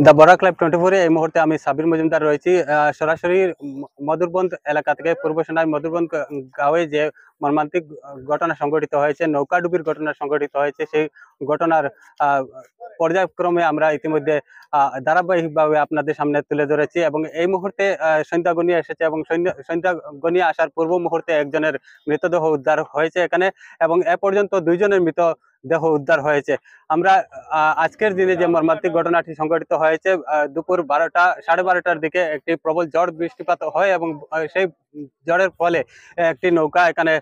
The Barak live 24 এই মুহূর্তে আমি সাবির মজুমদার রয়েছি সরাসরি মধুরবন্দ এলাকা থেকে পূর্ব সেনার মধুরবন্দ গাঁয়ে যে মর্মান্তিক ঘটনা সংঘটিত হয়েছে, নৌকাডুবির ঘটনা সংঘটিত হয়েছে, সেই ঘটনার পর্যায়ক্রমে আমরা ইতিমধ্যে ধারাবাহিকভাবে আপনাদের সামনে তুলে ধরেছি এবং এই মুহূর্তে সন্ধ্যা গনিয়ে এসেছে এবং সন্ধ্যা গনিয়ে আসার পূর্ব মুহূর্তে একজনের মৃতদেহ উদ্ধার হয়েছে এখানে এবং এ পর্যন্ত দুইজনের মৃতদেহ উদ্ধার হয়েছে। আমরা আজকের দিনে যে মর্মান্তিক ঘটনাটি সংঘটিত হয়েছে, দুপুর 12টার দিকে একটি প্রবল ঝড় বৃষ্টিপাত হয় এবং সেই ঝড়ের ফলে একটি নৌকা এখানে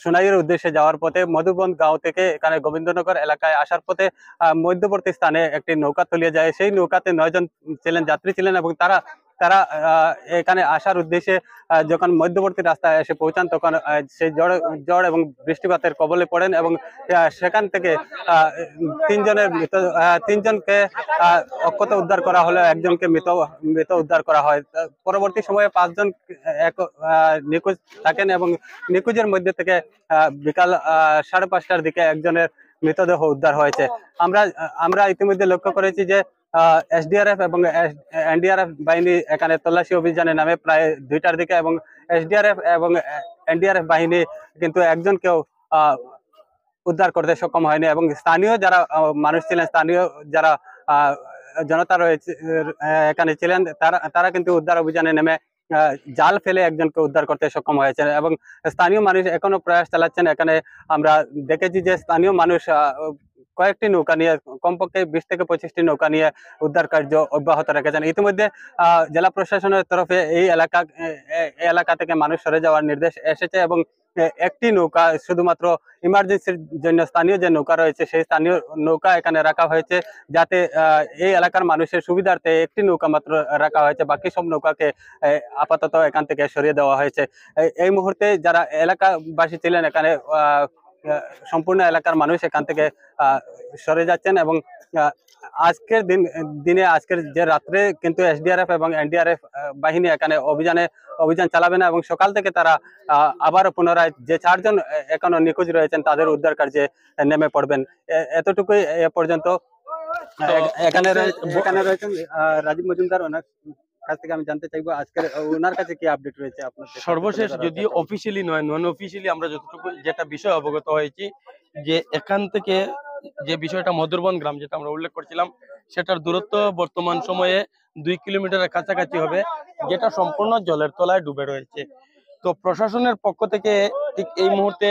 সোনাইয়ের উদ্দেশ্যে যাওয়ার পথে মধুবন গাঁও থেকে এখানে গোবিন্দনগর এলাকায় আসার পথে মধ্যবর্তী স্থানে একটি নৌকা তলিয়ে যায়। সেই নৌকাতে 9 জন যাত্রী ছিলেন এবং তারা তারা এখানে আসার উদ্দেশ্যে যখন মধ্যবর্তী রাস্তায় এসে পৌঁছান তখন সেই ঝড় এবং বৃষ্টিপাতের কবলে পড়েন এবং সেখান থেকে তিনজনকে অক্ষত উদ্ধার করা হলে একজনকে মৃত উদ্ধার করা হয়। পরবর্তী সময়ে 5 জন নিখোঁজ থাকেন এবং নিখোঁজের মধ্যে থেকে বিকাল 5:30টার দিকে একজনের মৃতদেহ উদ্ধার হয়েছে। আমরা ইতিমধ্যে লক্ষ্য করেছি যে এসডিআরএফ এবং এনডিআরএফ বাহিনী এখানে তল্লাশি অভিযানে নামে প্রায় 2টার দিকে এবং এসডিআরএফ এবং এনডিআরএফ বাহিনী কিন্তু একজনকেও উদ্ধার করতে সক্ষম হয়নি এবং স্থানীয় যারা মানুষ ছিলেন, স্থানীয় যারা জনতা রয়েছে এখানে ছিলেন, তারা কিন্তু উদ্ধার অভিযানে নেমে জাল ফেলে একজনকে উদ্ধার করতে সক্ষম হয়েছে এবং স্থানীয় মানুষ এখনো প্রয়াস চালাচ্ছেন। এখানে আমরা দেখেছি যে স্থানীয় মানুষ কয়েকটি নৌকা নিয়ে, কমপক্ষে 20 থেকে 25টি নৌকা নিয়ে উদ্ধার কার্য অব্যাহত রেখেছেন। ইতিমধ্যে জেলা প্রশাসনের তরফে এই এলাকা থেকে মানুষ সরে যাওয়ার নির্দেশ এসেছে এবং একটি নৌকা শুধুমাত্র ইমার্জেন্সির জন্য স্থানীয় যে নৌকা রয়েছে সেই স্থানীয় নৌকা এখানে রাখা হয়েছে, যাতে এই এলাকার মানুষের সুবিধার্থে একটি নৌকা মাত্র রাখা হয়েছে, বাকি সব নৌকাকে আপাতত এখান থেকে সরিয়ে দেওয়া হয়েছে। এই মুহূর্তে যারা এলাকাবাসী ছিলেন এখানে সম্পূর্ণ এলাকার মানুষ এখান থেকে সরে যাচ্ছেন এবং আজকের যে রাত্রে কিন্তু এসডিআরএফ এবং এনডিআরএফ বাহিনী এখানে অভিযান চালাবে না এবং সকাল থেকে তারা আবার পুনরায় যে 4 জন এখনো নিখোঁজ রয়েছেন তাদের উদ্ধার কার্যে নেমে পড়বেন। এতটুকুই এ পর্যন্ত। এখানে রয়েছেন রাজীব মজুমদার, ওনার কাছ থেকে আমি জানতে চাইবো আজকের ওনার কাছে কি আপডেট রয়েছে আপনার সর্বশেষ, যদিও অফিসিয়ালি নয়, নন অফিসিয়ালি আমরা যতটুকু যেটা বিষয় অবগত হয়েছি যে এখান থেকে যে বিষয়টা মধুরবন গ্রাম যেটা আমরা উল্লেখ করছিলাম সেটার দূরত্ব বর্তমান সময়ে 2 কিলোমিটারের কাছাকাছি হবে, যেটা সম্পূর্ণ জলের তলায় ডুবে রয়েছে। তো প্রশাসনের পক্ষ থেকে ঠিক এই মুহূর্তে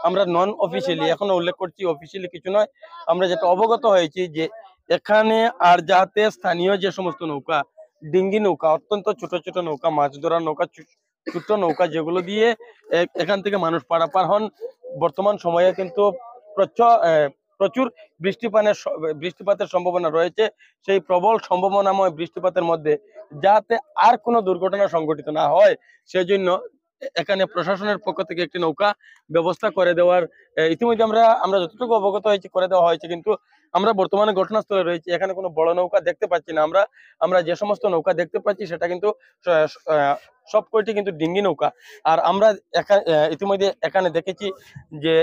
আমরা নন অফিসিয়ালি, এখনো উল্লেখ করছি, অফিসিয়ালি কিছু নয়, আমরা যেটা অবগত হয়েছি যে এখানে আর যাতে স্থানীয় যে সমস্ত নৌকা, ডিঙ্গি নৌকা, অত্যন্ত ছোট ছোট নৌকা, মাছ ধরার নৌকা, ছোট নৌকা, যেগুলো দিয়ে এখান থেকে মানুষ পারাপার হন, বর্তমান সময়ে কিন্তু প্রচুর বৃষ্টিপাতের সম্ভাবনা রয়েছে। সেই প্রবল সম্ভাবনাময় বৃষ্টিপাতের মধ্যে যাতে আর কোনো দুর্ঘটনা সংঘটিত না হয় সেজন্য এখানে প্রশাসনের পক্ষ থেকে একটি নৌকা ব্যবস্থা করে দেওয়ার ইতিমধ্যে আমরা যতটুকু অবগত হয়েছি করে দেওয়া হয়েছে, কিন্তু আমরা বর্তমানে ঘটনাস্থলে রয়েছি, এখানে কোনো বড় নৌকা দেখতে পাচ্ছি না। আমরা যে সমস্ত নৌকা দেখতে পাচ্ছি সেটা কিন্তু সব কয়টি কিন্তু ডিঙ্গি নৌকা। আর আমরা ইতিমধ্যে এখানে দেখেছি যে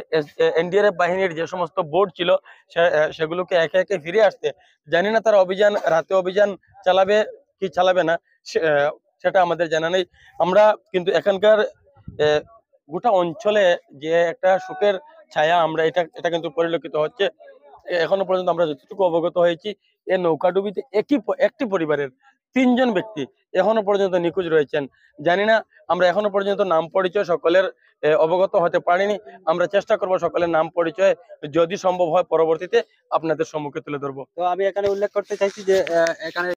এনডিআরএফ বাহিনীর যে সমস্ত বোট ছিল সেগুলোকে একে একে ফিরে আসতে, জানি না তারা রাতে অভিযান চালাবে কি চালাবে না সেটা আমাদের জানা নেই। আমরা কিন্তু এখানকার গোটা অঞ্চলে যে একটা শোকের ছায়া আমরা এটা কিন্তু পরিলক্ষিত হচ্ছে। এখনো পর্যন্ত আমরা যতটুকু অবগত হয়েছি এই নৌকাডুবিতে একটি পরিবারের 3 জন ব্যক্তি এখনো পর্যন্ত নিখোঁজ রয়েছেন। জানি না, আমরা এখনো পর্যন্ত নাম পরিচয় সকলের অবগত হতে পারিনি। আমরা চেষ্টা করব সকলের নাম পরিচয় যদি সম্ভব হয় পরবর্তীতে আপনাদের সম্মুখে তুলে ধরবো। তো আমি এখানে উল্লেখ করতে চাইছি যে এখানে